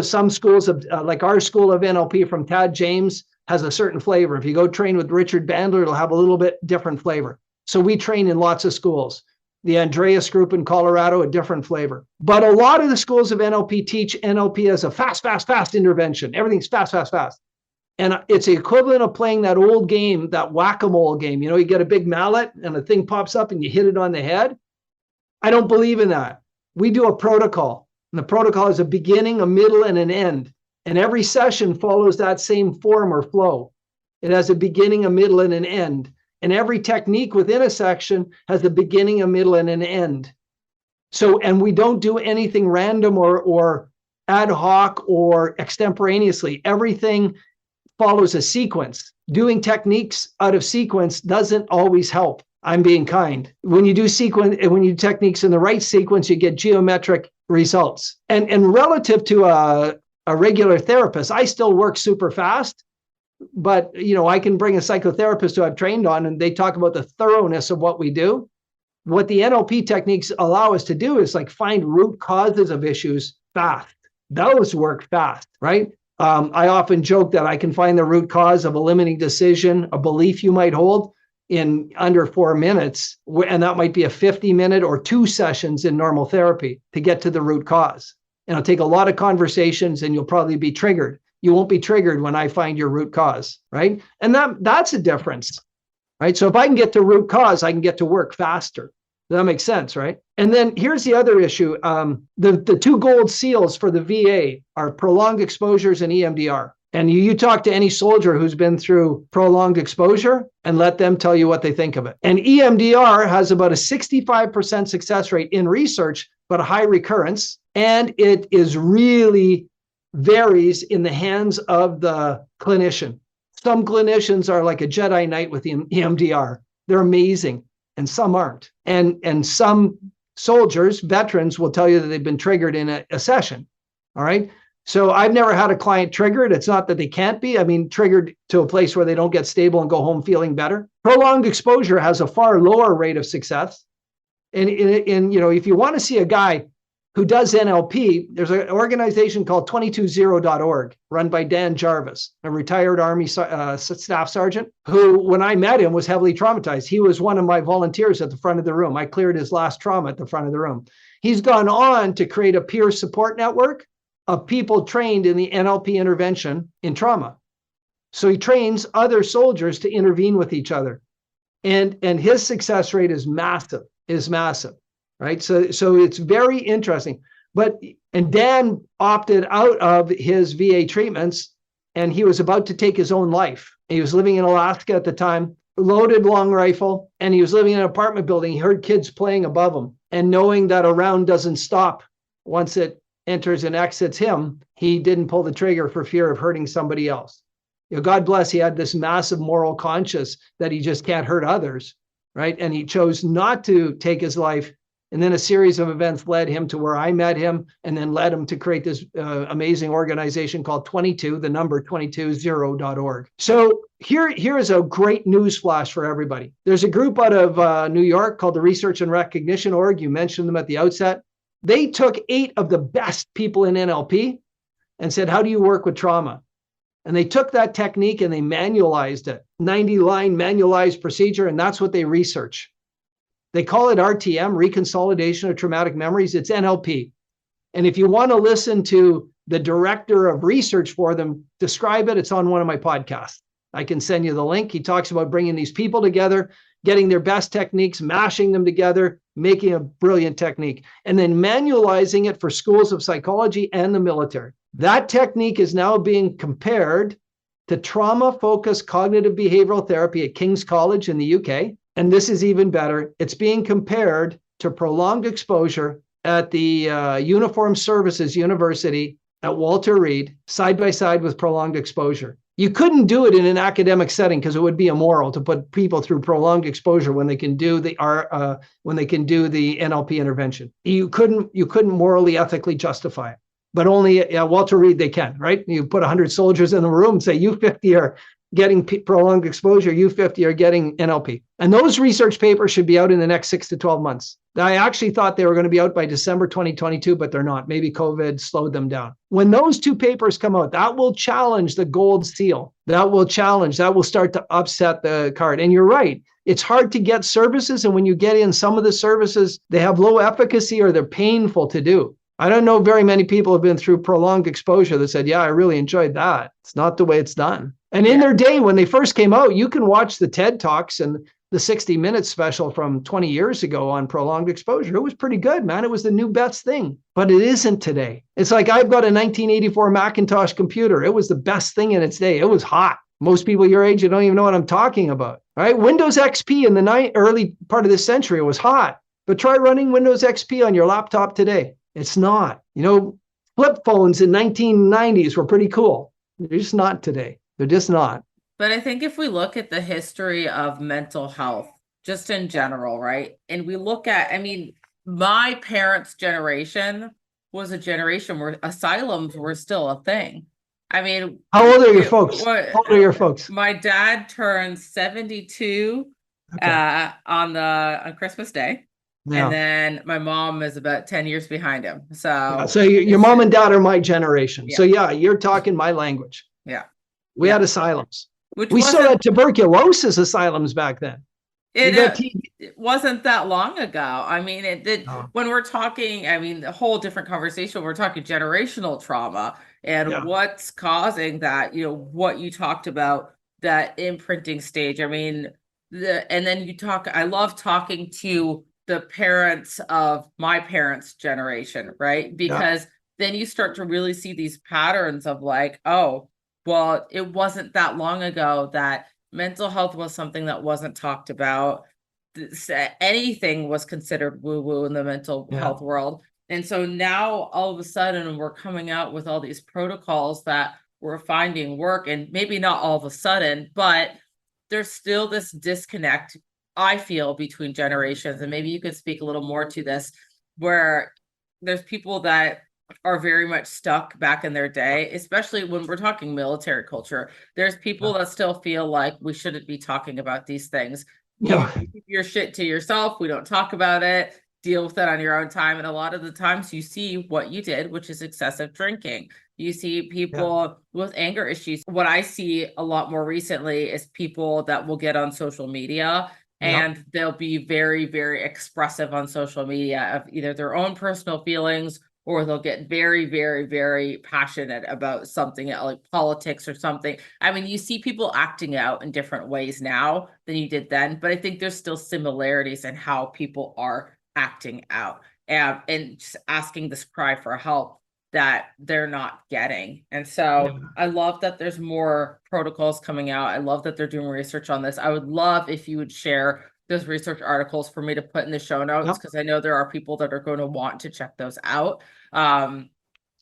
Some schools of like our school of NLP from Tad James has a certain flavor. If you go train with Richard Bandler, it'll have a little bit different flavor. So we train in lots of schools. The Andreas group in Colorado, a different flavor. But a lot of the schools of NLP teach NLP as a fast intervention. Everything's fast. And it's the equivalent of playing that old game, that whack-a-mole game. You get a big mallet and the thing pops up and you hit it on the head. I don't believe in that. We do a protocol. And the protocol is a beginning, a middle, and an end. And every session follows that same form or flow. It has a beginning, a middle, and an end. And every technique within a section has a beginning, a middle, and an end. So, and we don't do anything random or ad hoc or extemporaneously. Everything follows a sequence. Doing techniques out of sequence doesn't always help. I'm being kind. When you do techniques in the right sequence, you get geometric results. And relative to a regular therapist, I still work super fast, but I can bring a psychotherapist who I've trained on, and they talk about the thoroughness of what we do. What the NLP techniques allow us to do is like find root causes of issues fast. Those work fast, right? I often joke that I can find the root cause of a limiting decision, a belief you might hold, in under 4 minutes, and that might be a 50-minute or 2 sessions in normal therapy to get to the root cause. And it'll take a lot of conversations, and you'll probably be triggered. You won't be triggered when I find your root cause, right? And that's a difference, right? So if I can get to root cause, I can get to work faster. That makes sense, right? And then here's the other issue. The 2 gold seals for the VA are prolonged exposures and EMDR. And you talk to any soldier who's been through prolonged exposure and let them tell you what they think of it. And EMDR has about a 65% success rate in research, but a high recurrence. And it is really varies in the hands of the clinician. Some clinicians are like a Jedi Knight with the EMDR. They're amazing, and some aren't. And some soldiers, veterans, will tell you that they've been triggered in a session. All right. So I've never had a client triggered. It's not that they can't be. I mean, triggered to a place where they don't get stable and go home feeling better. Prolonged exposure has a far lower rate of success. And if you want to see a guy who does NLP, there's an organization called 220.org run by Dan Jarvis, a retired Army staff sergeant who, when I met him, was heavily traumatized. He was one of my volunteers at the front of the room. I cleared his last trauma at the front of the room. He's gone on to create a peer support network of people trained in the NLP intervention in trauma. So he trains other soldiers to intervene with each other. And his success rate is massive, right? So it's very interesting. And Dan opted out of his VA treatments, and he was about to take his own life. He was living in Alaska at the time, loaded long rifle, and he was living in an apartment building. He heard kids playing above him, and knowing that a round doesn't stop once it enters and exits him, he didn't pull the trigger for fear of hurting somebody else. God bless, he had this massive moral conscience that he just can't hurt others, right? And he chose not to take his life. And then a series of events led him to where I met him, and then led him to create this amazing organization called 220.org. So here is a great news flash for everybody. There's a group out of New York called the Research and Recognition Org. You mentioned them at the outset. They took 8 of the best people in NLP and said, how do you work with trauma? And they took that technique and they manualized it, 90-line manualized procedure, and that's what they research. They call it RTM, Reconsolidation of Traumatic Memories. It's NLP. And if you want to listen to the director of research for them describe it, it's on one of my podcasts. I can send you the link. He talks about bringing these people together, getting their best techniques, mashing them together, making a brilliant technique, and then manualizing it for schools of psychology and the military. That technique is now being compared to trauma-focused cognitive behavioral therapy at King's College in the UK. And this is even better. It's being compared to prolonged exposure at the Uniformed Services University at Walter Reed, side by side with prolonged exposure. You couldn't do it in an academic setting because it would be immoral to put people through prolonged exposure when they can do the NLP intervention. You couldn't morally, ethically justify it. But only at Walter Reed they can, right? You put 100 soldiers in the room and say, you 50 are getting prolonged exposure, you 50 are getting NLP. And those research papers should be out in the next 6 to 12 months. I actually thought they were going to be out by December 2022, but they're not. Maybe COVID slowed them down. When those 2 papers come out, that will challenge the gold seal. That will start to upset the card. And you're right. It's hard to get services. And when you get in some of the services, they have low efficacy or they're painful to do. I don't know very many people have been through prolonged exposure that said, yeah, I really enjoyed that. It's not the way it's done. And in their day, when they first came out, you can watch the TED Talks and the 60 Minutes special from 20 years ago on prolonged exposure. It was pretty good, man. It was the new best thing, but it isn't today. It's like I've got a 1984 Macintosh computer. It was the best thing in its day. It was hot. Most people your age, you don't even know what I'm talking about, right? Windows XP in the early part of this century was hot, but try running Windows XP on your laptop today. It's not. Flip phones in 1990s were pretty cool. They're just not today. They're just not. But I think if we look at the history of mental health, just in general, right? And we look at, my parents' generation was a generation where asylums were still a thing. How old are your folks? How old are your folks? My dad turned 72 on Christmas Day. Yeah. And then my mom is about 10 years behind him. So your mom and dad are my generation. Yeah. So you're talking my language. Yeah. We had asylums. We still had tuberculosis asylums back then. It wasn't that long ago. It did. When we're talking, the whole different conversation, we're talking generational trauma and what's causing that, what you talked about, that imprinting stage. And then I love talking to the parents of my parents' generation, right? Because then you start to really see these patterns of like, oh, well, it wasn't that long ago that mental health was something that wasn't talked about. Anything was considered woo-woo in the mental health world. And so now all of a sudden we're coming out with all these protocols that we're finding work, and maybe not all of a sudden, but there's still this disconnect, I feel, between generations. And maybe you could speak a little more to this, where there's people that are very much stuck back in their day, especially when we're talking military culture. There's people that still feel like we shouldn't be talking about these things. You keep your shit to yourself. We don't talk about it. Deal with it on your own time. And a lot of the times you see what you did, which is excessive drinking. You see people with anger issues. What I see a lot more recently is people that will get on social media and they'll be very, very expressive on social media of either their own personal feelings, or they'll get very, very, very passionate about something like politics or something. I mean, you see people acting out in different ways now than you did then, but I think there's still similarities in how people are acting out, and just asking this cry for help that they're not getting. And so I love that there's more protocols coming out. I love that they're doing research on this. I would love if you would share those research articles for me to put in the show notes, because I know there are people that are going to want to check those out. I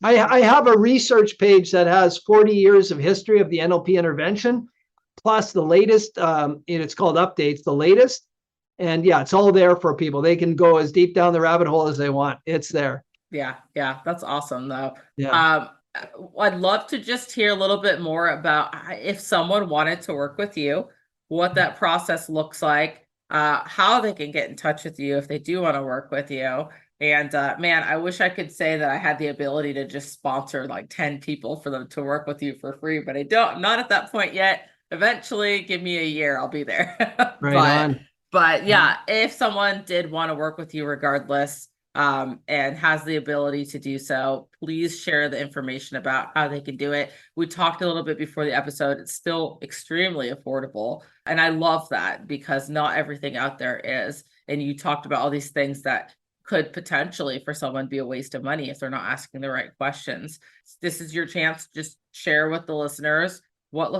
have a research page that has 40 years of history of the NLP intervention, plus the latest, it's called Updates, the latest. And yeah, it's all there for people. They can go as deep down the rabbit hole as they want. It's there. Yeah, that's awesome though. Yeah. I'd love to just hear a little bit more about if someone wanted to work with you, what that process looks like, how they can get in touch with you if they do want to work with you. And man, I wish I could say that I had the ability to just sponsor like 10 people for them to work with you for free, but I don't. I'm not at that point yet. Eventually, give me a year, I'll be there. But yeah, if someone did want to work with you regardless, and has the ability to do so, please share the information about how they can do it. We talked a little bit before the episode. It's still extremely affordable. And I love that, because not everything out there is. And you talked about all these things that could potentially for someone be a waste of money if they're not asking the right questions. This is your chance to just share with the listeners what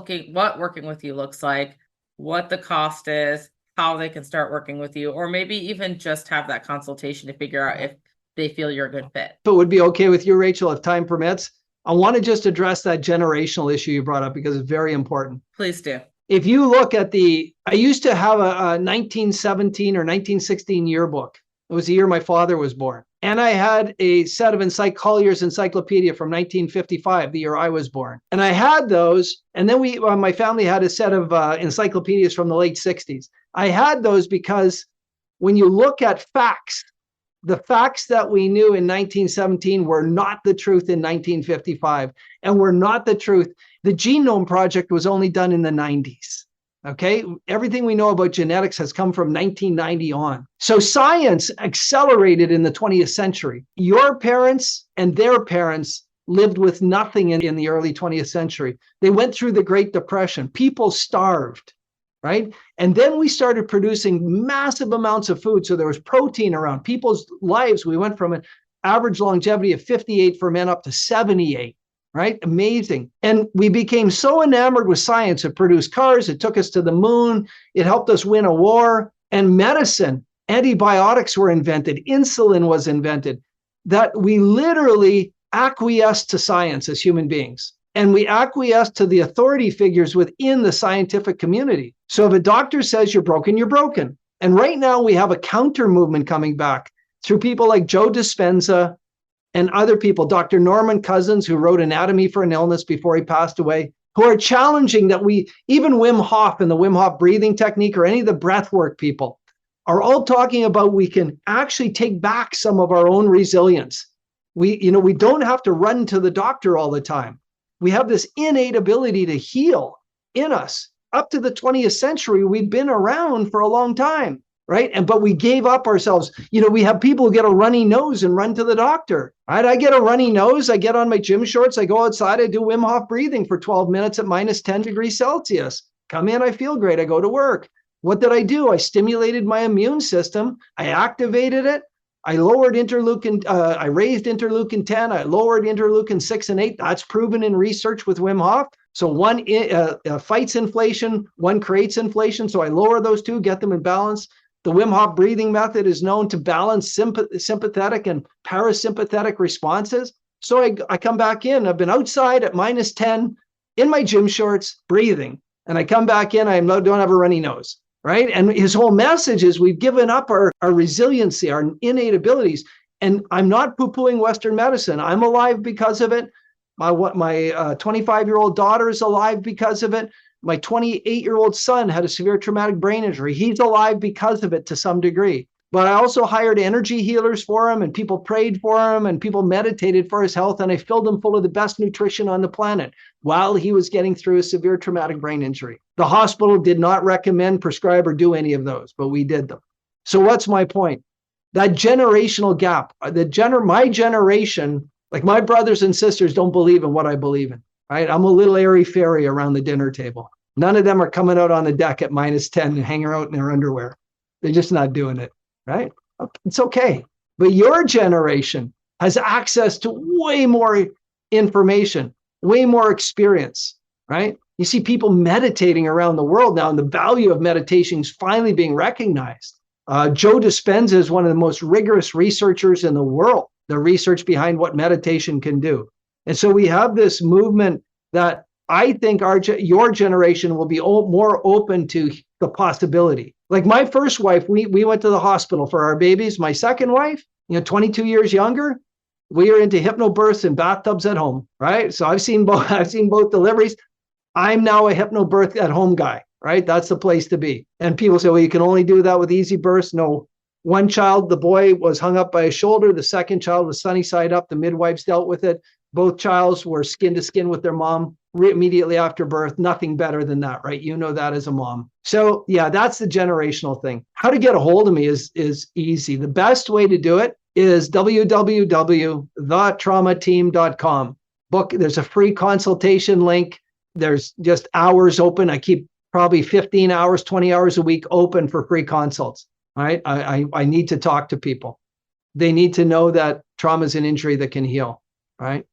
working with you looks like, what the cost is, how they can start working with you, or maybe even just have that consultation to figure out if they feel you're a good fit. If it would be okay with you, Rachel, if time permits, I want to just address that generational issue you brought up, because it's very important. Please do. If you look at I used to have a 1917 or 1916 yearbook. It was the year my father was born. And I had a set of Collier's Encyclopedia from 1955, the year I was born. And I had those. And then my family had a set of encyclopedias from the late 60s. I had those because when you look at facts, the facts that we knew in 1917 were not the truth in 1955, and were not the truth. The Genome Project was only done in the 90s. Okay, everything we know about genetics has come from 1990 on. So science accelerated in the 20th century. Your parents and their parents lived with nothing in the early 20th century. They went through the Great Depression. People starved, right? And then we started producing massive amounts of food. So there was protein around. People's lives, we went from an average longevity of 58 for men up to 78. Right? Amazing. And we became so enamored with science. It produced cars. It took us to the moon. It helped us win a war. And medicine, antibiotics were invented. Insulin was invented. That we literally acquiesced to science as human beings. And we acquiesced to the authority figures within the scientific community. So if a doctor says you're broken, you're broken. And right now we have a counter movement coming back through people like Joe Dispenza, and other people, Dr. Norman Cousins, who wrote Anatomy for an Illness before he passed away, who are challenging that even Wim Hof and the Wim Hof breathing technique, or any of the breath work people, are all talking about we can actually take back some of our own resilience. We don't have to run to the doctor all the time. We have this innate ability to heal in us. Up to the 20th century, we've been around for a long time, right? But we gave up ourselves. We have people who get a runny nose and run to the doctor, right? I get a runny nose. I get on my gym shorts. I go outside. I do Wim Hof breathing for 12 minutes at minus 10 degrees Celsius. Come in. I feel great. I go to work. What did I do? I stimulated my immune system. I activated it. I lowered I raised interleukin 10. I lowered interleukin 6 and 8. That's proven in research with Wim Hof. So one fights inflation, one creates inflation. So I lower those two, get them in balance. The Wim Hof breathing method is known to balance sympathetic and parasympathetic responses. So I come back in. I've been outside at minus 10 in my gym shorts, breathing. And I come back in, I don't have a runny nose, right? And his whole message is we've given up our resiliency, our innate abilities. And I'm not poo-pooing Western medicine. I'm alive because of it. My 25-year-old daughter is alive because of it. My 28-year-old son had a severe traumatic brain injury. He's alive because of it to some degree. But I also hired energy healers for him, and people prayed for him, and people meditated for his health, and I filled him full of the best nutrition on the planet while he was getting through a severe traumatic brain injury. The hospital did not recommend, prescribe, or do any of those, but we did them. So what's my point? That generational gap, my generation, like my brothers and sisters don't believe in what I believe in, right? I'm a little airy fairy around the dinner table. None of them are coming out on the deck at -10 and hanging out in their underwear. They're just not doing it, right? It's okay. But your generation has access to way more information, way more experience, right? You see people meditating around the world now, and the value of meditation is finally being recognized. Joe Dispenza is one of the most rigorous researchers in the world, the research behind what meditation can do. And so we have this movement that I think your generation will be more open to the possibility. Like my first wife, we went to the hospital for our babies. My second wife, 22 years younger, we are into hypnobirths and bathtubs at home, right? So I've seen both deliveries. I'm now a hypnobirth at home guy, right? That's the place to be. And people say, well, you can only do that with easy births. No. One child, the boy was hung up by his shoulder. The second child was sunny side up. The midwives dealt with it. Both childs were skin to skin with their mom immediately after birth. Nothing better than that, right? You know that as a mom. So yeah, that's the generational thing. How to get a hold of me is easy. The best way to do it is www.thetraumateam.com. There's a free consultation link. There's just hours open. I keep probably 15 hours, 20 hours a week open for free consults. Right? I need to talk to people. They need to know that trauma is an injury that can heal, right?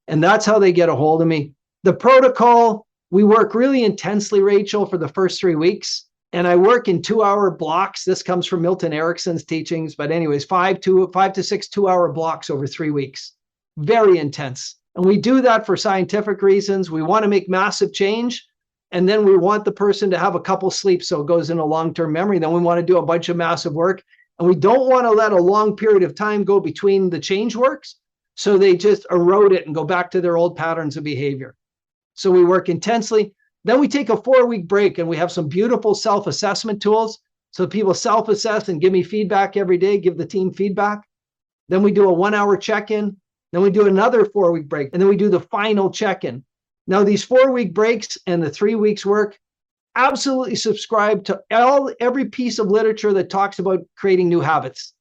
And that's how they get a hold of me. The protocol, we work really intensely, Rachel, for the first 3 weeks. And I work in 2-hour blocks. This comes from Milton Erickson's teachings. But anyways, 5 to 6 2-hour blocks over 3 weeks. Very intense. And we do that for scientific reasons. We want to make massive change. And then we want the person to have a couple sleeps so it goes into long-term memory. Then we want to do a bunch of massive work. And we don't want to let a long period of time go between the change works. So they just erode it and go back to their old patterns of behavior. So we work intensely. Then we take a 4-week break and we have some beautiful self-assessment tools. So people self-assess and give me feedback every day, give the team feedback. Then we do a 1-hour check-in. Then we do another 4-week break. And then we do the final check-in. Now, these 4-week breaks and the 3 weeks work, absolutely subscribe to every piece of literature that talks about creating new habits.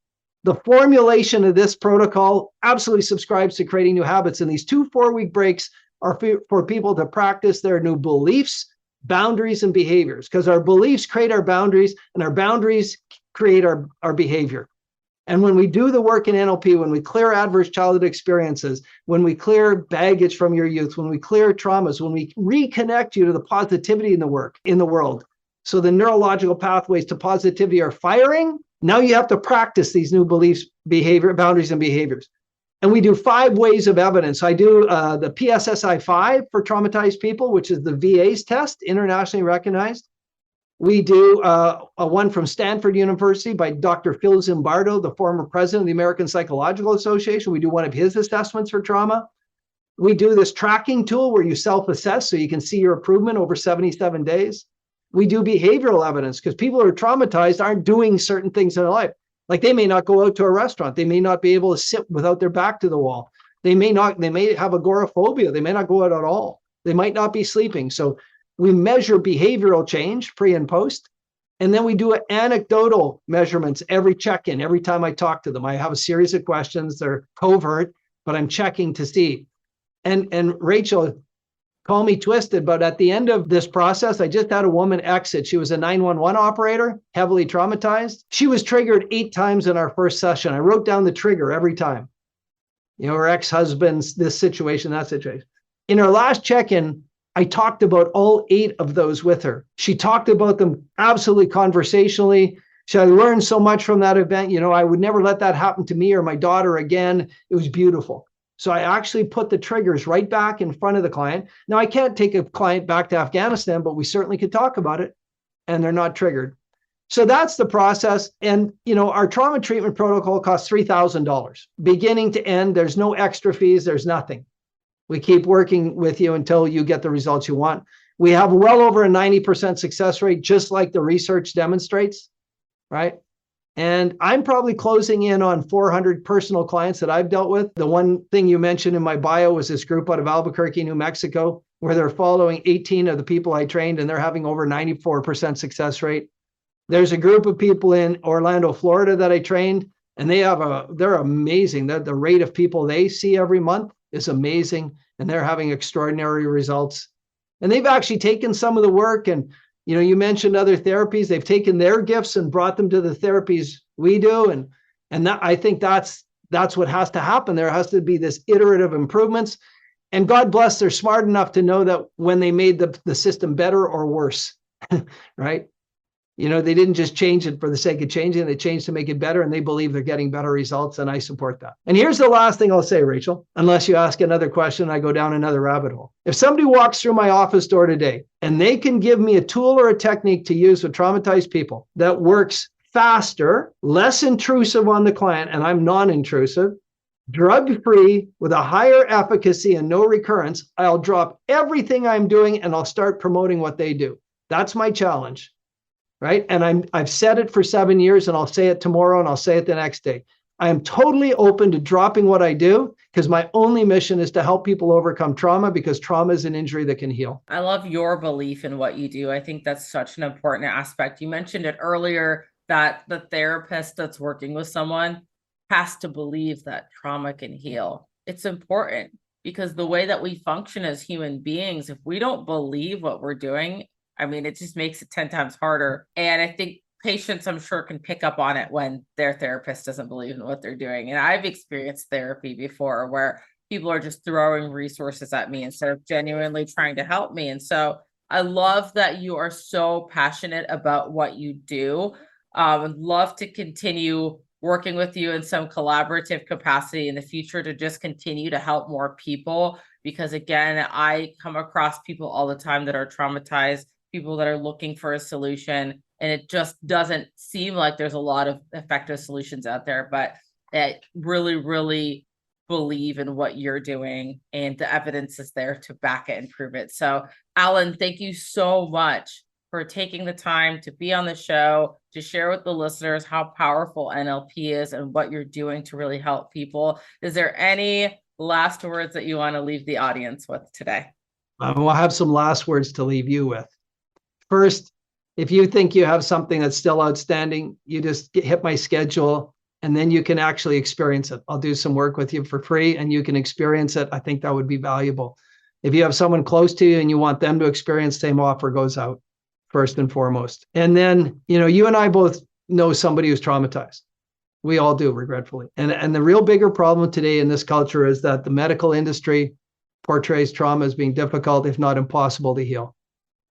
The formulation of this protocol absolutely subscribes to creating new habits. And these 2 4-week breaks are for people to practice their new beliefs, boundaries, and behaviors, because our beliefs create our boundaries and our boundaries create our behavior. And when we do the work in NLP, when we clear adverse childhood experiences, when we clear baggage from your youth, when we clear traumas, when we reconnect you to the positivity in the world, so the neurological pathways to positivity are firing, now you have to practice these new beliefs, behavior, boundaries, and behaviors. And we do 5 ways of evidence. I do the PSSI-5 for traumatized people, which is the VA's test, internationally recognized. We do a one from Stanford University by Dr. Phil Zimbardo, the former president of the American Psychological Association. We do one of his assessments for trauma. We do this tracking tool where you self-assess so you can see your improvement over 77 days. We do behavioral evidence because people who are traumatized aren't doing certain things in their life. Like they may not go out to a restaurant. They may not be able to sit without their back to the wall. They may have agoraphobia. They may not go out at all. They might not be sleeping. So we measure behavioral change pre and post, and then we do anecdotal measurements every check-in, every time I talk to them. I have a series of questions. They're covert, but I'm checking to see. And Rachel, call me twisted, but at the end of this process, I just had a woman exit. She was a 911 operator, heavily traumatized. She was triggered 8 times in our first session. I wrote down the trigger every time. Her ex-husband's, this situation, that situation. In our last check-in, I talked about all 8 of those with her. She talked about them absolutely conversationally. I learned so much from that event. I would never let that happen to me or my daughter again. It was beautiful. So I actually put the triggers right back in front of the client. Now, I can't take a client back to Afghanistan, but we certainly could talk about it, and they're not triggered. So that's the process. And, our trauma treatment protocol costs $3,000. Beginning to end, there's no extra fees, there's nothing. We keep working with you until you get the results you want. We have well over a 90% success rate, just like the research demonstrates, right? And I'm probably closing in on 400 personal clients that I've dealt with. The one thing you mentioned in my bio was this group out of Albuquerque, New Mexico, where they're following 18 of the people I trained, and they're having over 94% success rate. There's a group of people in Orlando, Florida that I trained, and they're amazing. The rate of people they see every month is amazing, and they're having extraordinary results. And they've actually taken some of the work, and you mentioned other therapies. They've taken their gifts and brought them to the therapies we do, and that, I think that's what has to happen. There has to be this iterative improvements, and God bless, they're smart enough to know that when they made the system better or worse, right? They didn't just change it for the sake of changing. They changed to make it better, and they believe they're getting better results, and I support that. And here's the last thing I'll say, Rachel, unless you ask another question, I go down another rabbit hole. If somebody walks through my office door today and they can give me a tool or a technique to use with traumatized people that works faster, less intrusive on the client, and I'm non-intrusive, drug-free, with a higher efficacy and no recurrence, I'll drop everything I'm doing and I'll start promoting what they do. That's my challenge. Right. And I've said it for 7 years, and I'll say it tomorrow, and I'll say it the next day. I am totally open to dropping what I do, because my only mission is to help people overcome trauma, because trauma is an injury that can heal. I love your belief in what you do. I think that's such an important aspect. You mentioned it earlier that the therapist that's working with someone has to believe that trauma can heal. It's important, because the way that we function as human beings, if we don't believe what we're doing, it just makes it 10 times harder. And I think patients, I'm sure, can pick up on it when their therapist doesn't believe in what they're doing. And I've experienced therapy before where people are just throwing resources at me instead of genuinely trying to help me. And so I love that you are so passionate about what you do. I'd love to continue working with you in some collaborative capacity in the future to just continue to help more people. Because again, I come across people all the time that are traumatized, people that are looking for a solution, and it just doesn't seem like there's a lot of effective solutions out there, but I really, really believe in what you're doing, and the evidence is there to back it and prove it. So Alan, thank you so much for taking the time to be on the show, to share with the listeners how powerful NLP is and what you're doing to really help people. Is there any last words that you want to leave the audience with today? I'll have some last words to leave you with. First, if you think you have something that's still outstanding, you just hit my schedule, and then you can actually experience it. I'll do some work with you for free, and you can experience it. I think that would be valuable. If you have someone close to you and you want them to experience, same offer goes out first and foremost. And then, you and I both know somebody who's traumatized. We all do, regretfully. And the real bigger problem today in this culture is that the medical industry portrays trauma as being difficult, if not impossible, to heal.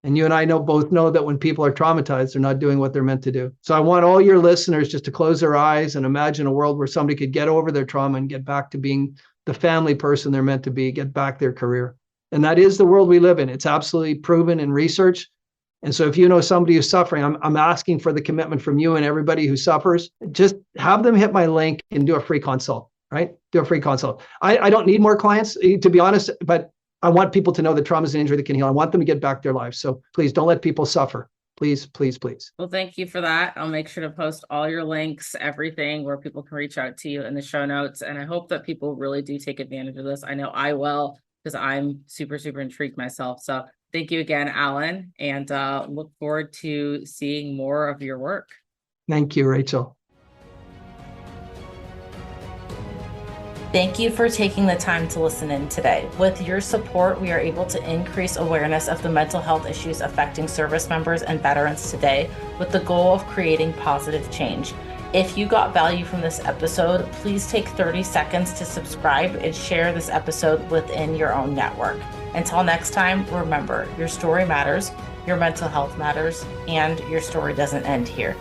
And you and I both know that when people are traumatized, they're not doing what they're meant to do. So I want all your listeners just to close their eyes and imagine a world where somebody could get over their trauma and get back to being the family person they're meant to be, get back their career. And that is the world we live in. It's absolutely proven in research. And so if you know somebody who's suffering, I'm asking for the commitment from you and everybody who suffers. Just have them hit my link and do a free consult, right? Do a free consult. I don't need more clients, to be honest, but I want people to know that trauma is an injury that can heal. I want them to get back their lives. So please don't let people suffer. Please, please, please. Well, thank you for that. I'll make sure to post all your links, everything where people can reach out to you in the show notes. And I hope that people really do take advantage of this. I know I will, because I'm super, super intrigued myself. So thank you again, Alan, and look forward to seeing more of your work. Thank you, Rachel. Thank you for taking the time to listen in today. With your support, we are able to increase awareness of the mental health issues affecting service members and veterans today, with the goal of creating positive change. If you got value from this episode, please take 30 seconds to subscribe and share this episode within your own network. Until next time, remember, your story matters, your mental health matters, and your story doesn't end here.